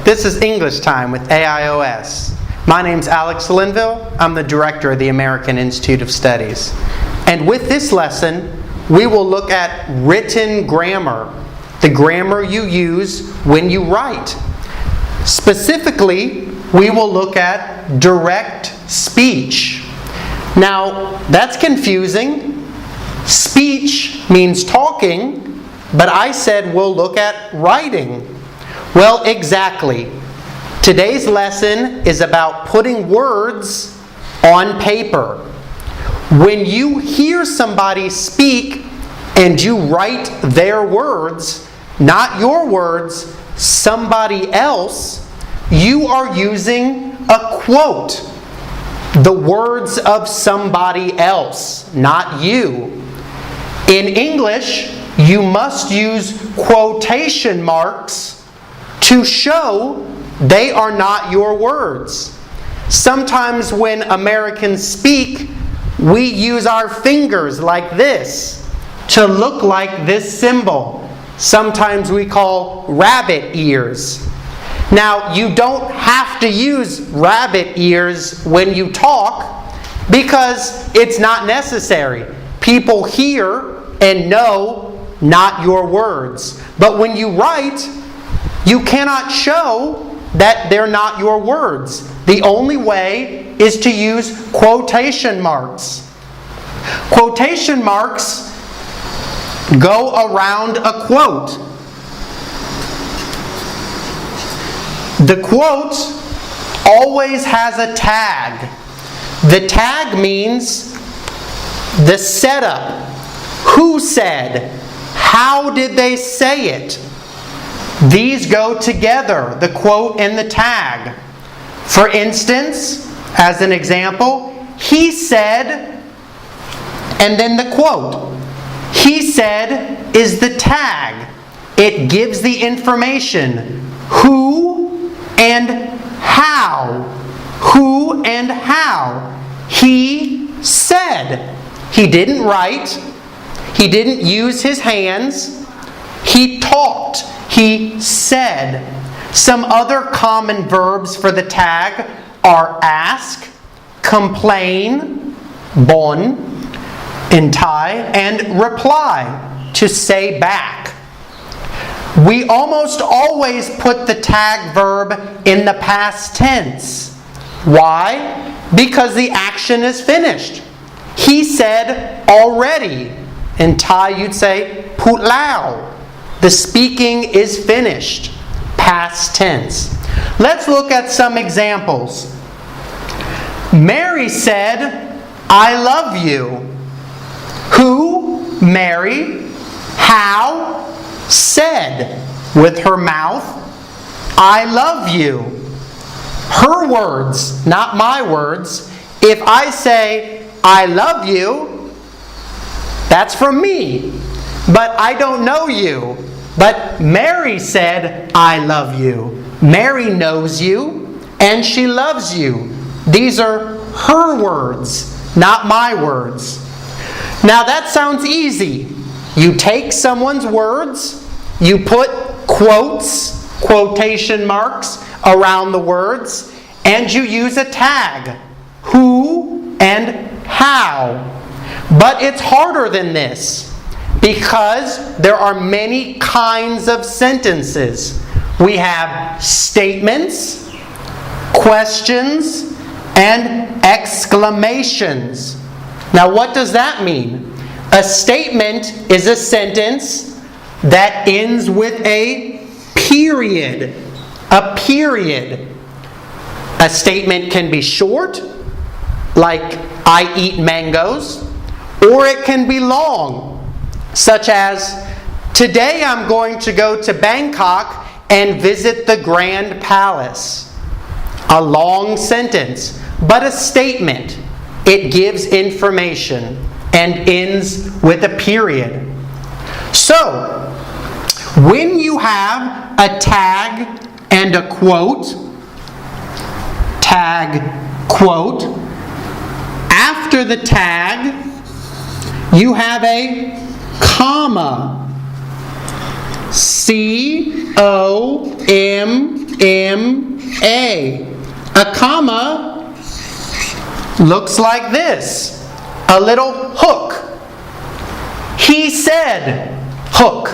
This is English time with AIOS. My name's Alex Linville. I'm the director of the American Institute of Studies. And with this lesson, we will look at written grammar, the grammar you use when you write. Specifically, we will look at direct speech. Now, that's confusing. Speech means talking, but I said we'll look at writing. Well, exactly. Today's lesson is about putting words on paper. When you hear somebody speak and you write their words, not your words, somebody else, you are using a quote. The words of somebody else, not you. In English, you must use quotation marks to show they are not your words. Sometimes when Americans speak, we use our fingers like this to look like this symbol. Sometimes we call rabbit ears. Now, you don't have to use rabbit ears when you talk because it's not necessary. People hear and know not your words. But when you write, you cannot show that they're not your words. The only way is to use quotation marks. Quotation marks go around a quote. The quote always has a tag. The tag means the setup. Who said? How did they say it? These go together, the quote and the tag. For instance, as an example, he said, and then the quote. He said is the tag. It gives the information. Who and how. Who and how. He said. He didn't write. He didn't use his hands. He talked. He said. Some other common verbs for the tag are ask, complain, bon, in Thai, and reply, to say back. We almost always put the tag verb in the past tense. Why? Because the action is finished. He said already. In Thai you'd say put lao. The speaking is finished. Past tense. Let's look at some examples. Mary said, I love you. Who? Mary. How? Said with her mouth, I love you. Her words, not my words. If I say, I love you, that's from me. But I don't know you. But Mary said, I love you. Mary knows you, and she loves you. These are her words, not my words. Now that sounds easy. You take someone's words, you put quotes, quotation marks around the words, and you use a tag. Who and how. But it's harder than this because there are many kinds of sentences. We have statements, questions, and exclamations. Now what does that mean? A statement is a sentence that ends with a period. A period. A statement can be short, like I eat mangoes, or it can be long, such as today I'm going to go to Bangkok and visit the Grand Palace. A long sentence, but a statement. It gives information and ends with a period. So, when you have a tag and a quote, tag, quote, after the tag, you have a comma. C-O-M-M-A. A comma looks like this. A little hook. He said, hook,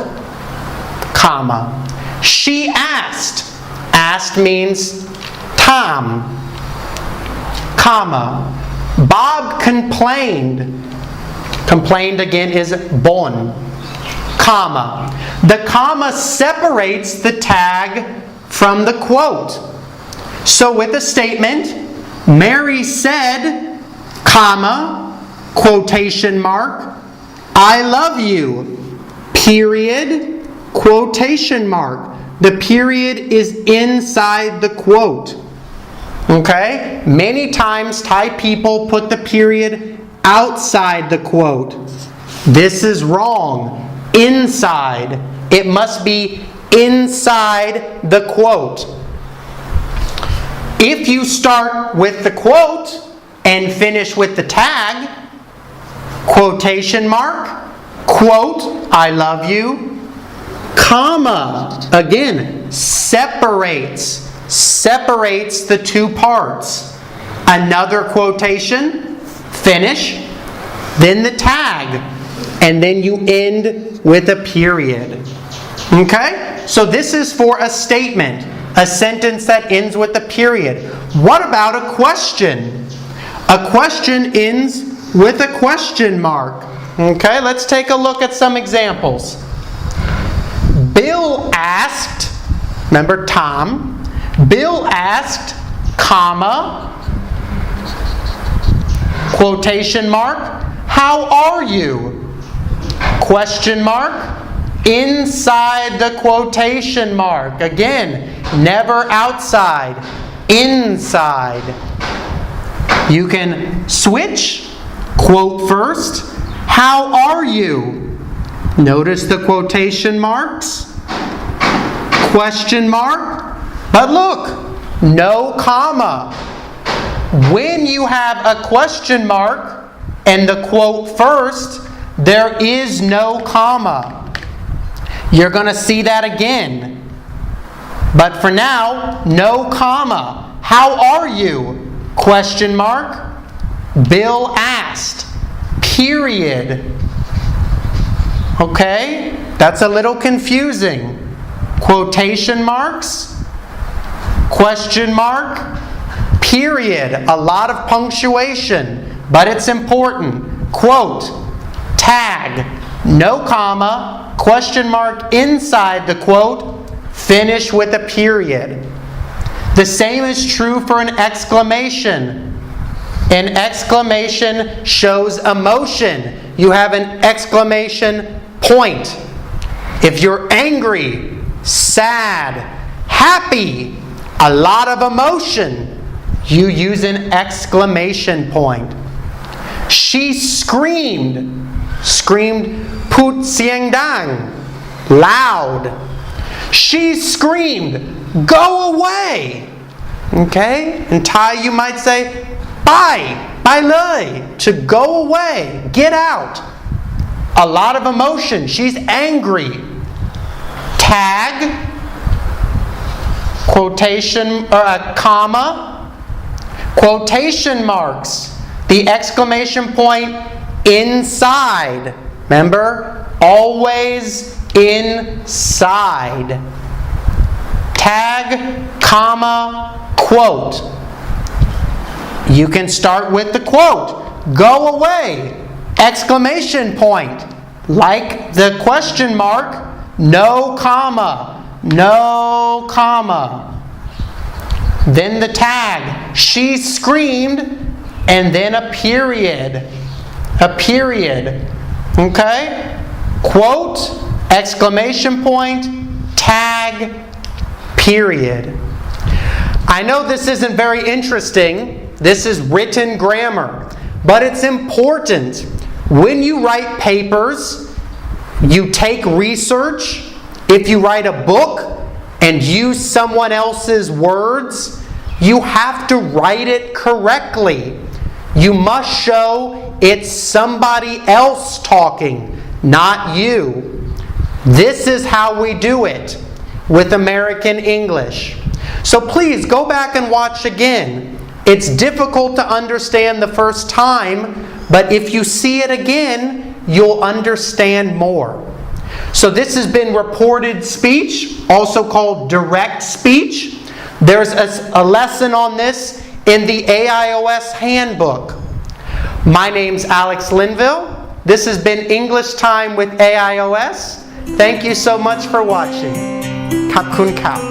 comma. She asked. Asked means Tom, comma. Bob complained. Complained again is bon, comma. The comma separates the tag from the quote. So with the statement, Mary said, comma, quotation mark, I love you, period, quotation mark. The period is inside the quote. Okay? Many times Thai people put the period outside the quote. This is wrong. Inside. It must be inside the quote. If you start with the quote and finish with the tag, quotation mark, quote, I love you, comma, again, separates the two parts. Another quotation, finish, then the tag, and then you end with a period. Okay? So this is for a statement, a sentence that ends with a period. What about a question? A question ends with a question mark. Okay, let's take a look at some examples. Bill asked, remember Tom, Bill asked, comma, quotation mark, how are you? Question mark, inside the quotation mark. Again, never outside, inside. You can switch, quote first, how are you? Notice the quotation marks, question mark, but look, no comma. When you have a question mark and the quote first, there is no comma. You're going to see that again. But for now, no comma. How are you? Question mark. Bill asked. Period. Okay? That's a little confusing. Quotation marks. Question mark. Period. A lot of punctuation, but it's important. Quote. Tag. No comma. Question mark inside the quote. Finish with a period. The same is true for an exclamation. An exclamation shows emotion. You have an exclamation point. If you're angry, sad, happy, a lot of emotion, you use an exclamation point. She screamed. Screamed, put xiang dang, loud. She screamed, go away. Okay? In Thai you might say, Bye lei, to go away, get out. A lot of emotion. She's angry. Tag, quotation or a comma, quotation marks. The exclamation point inside. Remember, always inside. Tag, comma, quote. You can start with the quote. Go away! Exclamation point. Like the question mark, no comma. No comma. Then the tag. She screamed, and then a period. A period. Okay? Quote, exclamation point, tag, period. I know this isn't very interesting. This is written grammar. But it's important. When you write papers, you take research. If you write a book and use someone else's words, you have to write it correctly. You must show it's somebody else talking, not you. This is how we do it with American English. So please go back and watch again. It's difficult to understand the first time, but if you see it again, you'll understand more. So this has been reported speech, also called direct speech. There's a lesson on this in the AIOS handbook. My name's Alex Linville. This has been English Time with AIOS. Thank you so much for watching. ขอบคุณครับ